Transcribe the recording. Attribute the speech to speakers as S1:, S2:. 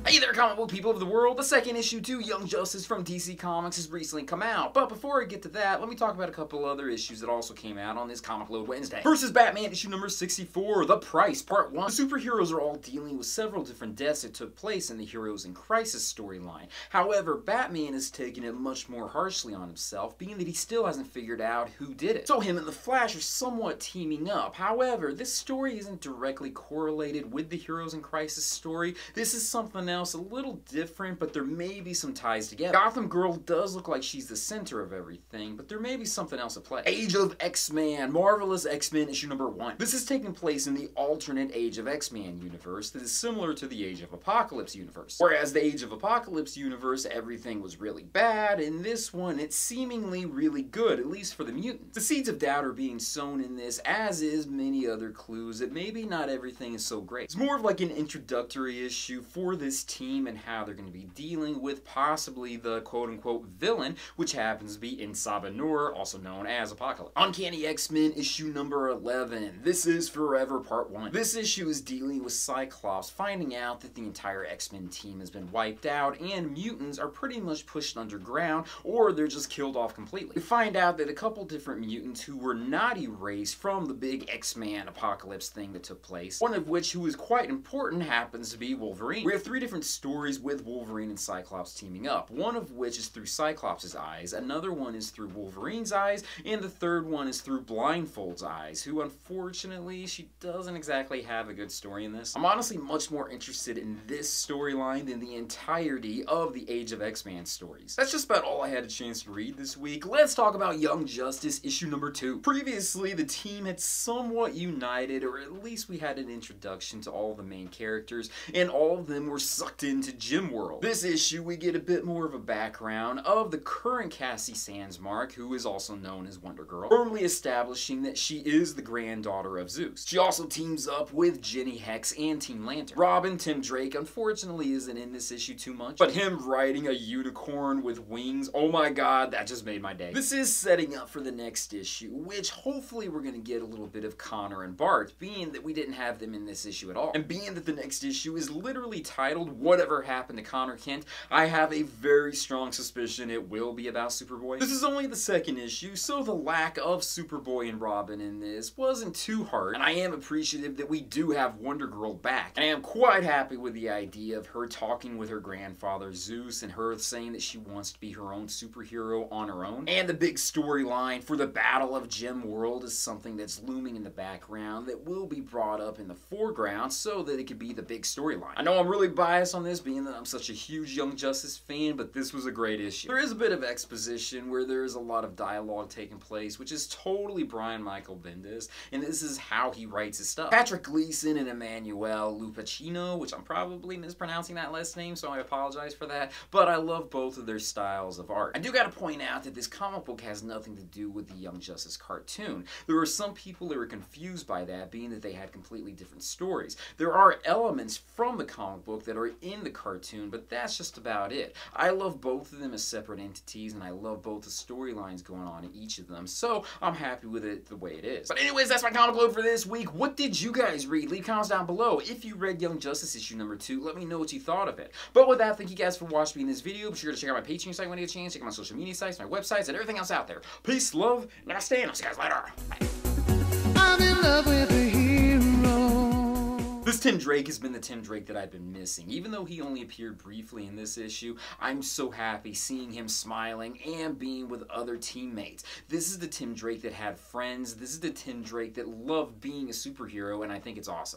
S1: Hey there, comic book people of the world! The second issue to Young Justice from DC Comics has recently come out, but before I get to that, let me talk about a couple other issues that also came out on this Comic Load Wednesday. First is Batman issue number 64, The Price, Part 1. The superheroes are all dealing with several different deaths that took place in the Heroes in Crisis storyline. However, Batman is taking it much more harshly on himself, being that he still hasn't figured out who did it. So him and the Flash are somewhat teaming up. However, this story isn't directly correlated with the Heroes in Crisis story. This is something else a little different, but there may be some ties together. Gotham Girl does look like she's the center of everything, but there may be something else at play. Age of X-Men, Marvelous X-Men issue number 1. This is taking place in the alternate Age of X-Men universe that is similar to the Age of Apocalypse universe. Whereas the Age of Apocalypse universe, everything was really bad, in this one it's seemingly really good, at least for the mutants. The seeds of doubt are being sown in this, as is many other clues that maybe not everything is so great. It's more of like an introductory issue for this team and how they're going to be dealing with possibly the quote-unquote villain, which happens to be Insaba Nur, also known as Apocalypse. Uncanny X-Men issue number 11. This is Forever Part 1. This issue is dealing with Cyclops finding out that the entire X-Men team has been wiped out and mutants are pretty much pushed underground, or they're just killed off completely. We find out that a couple different mutants who were not erased from the big X-Men Apocalypse thing that took place, one of which, who is quite important, happens to be Wolverine. We have 3 different stories with Wolverine and Cyclops teaming up, one of which is through Cyclops' eyes, another one is through Wolverine's eyes, and the third one is through Blindfold's eyes, who unfortunately, she doesn't exactly have a good story in this. I'm honestly much more interested in this storyline than the entirety of the Age of X-Men stories. That's just about all I had a chance to read this week. Let's talk about Young Justice issue number 2. Previously, the team had somewhat united, or at least we had an introduction to all the main characters, and all of them were sucked into Gym World. This issue, we get a bit more of a background of the current Cassie Sandsmark, who is also known as Wonder Girl, firmly establishing that she is the granddaughter of Zeus. She also teams up with Jenny Hex and Team Lantern. Robin, Tim Drake, unfortunately isn't in this issue too much, but him riding a unicorn with wings, oh my god, that just made my day. This is setting up for the next issue, which hopefully we're going to get a little bit of Connor and Bart, being that we didn't have them in this issue at all. And being that the next issue is literally titled Whatever Happened to Connor Kent, I have a very strong suspicion it will be about Superboy. This is only the second issue, so the lack of Superboy and Robin in this wasn't too hard, and I am appreciative that we do have Wonder Girl back. And I am quite happy with the idea of her talking with her grandfather Zeus and her saying that she wants to be her own superhero on her own. And the big storyline for the Battle of Gem World is something that's looming in the background that will be brought up in the foreground so that it could be the big storyline. I know I'm really biased on this, being that I'm such a huge Young Justice fan, but this was a great issue. There is a bit of exposition where there is a lot of dialogue taking place, which is totally Brian Michael Bendis, and this is how he writes his stuff. Patrick Gleason and Emanuela Lupacchino, which I'm probably mispronouncing that last name, so I apologize for that, but I love both of their styles of art. I do gotta point out that this comic book has nothing to do with the Young Justice cartoon. There were some people that were confused by that, being that they had completely different stories. There are elements from the comic book that are in the cartoon, but that's just about it. I love both of them as separate entities, and I love both the storylines going on in each of them, so I'm happy with it the way it is. But anyways, that's my comic load for this week. What did you guys read? Leave comments down below. If you read Young Justice issue number 2, let me know what you thought of it. But with that, thank you guys for watching me in this video. Be sure to check out my Patreon site when you get a chance, check out my social media sites, my websites, and everything else out there. Peace, love, namaste, and I'll see you guys later. Bye.
S2: I'm in love with a hero.
S1: This Tim Drake has been the Tim Drake that I've been missing. Even though he only appeared briefly in this issue, I'm so happy seeing him smiling and being with other teammates. This is the Tim Drake that had friends. This is the Tim Drake that loved being a superhero, and I think it's awesome.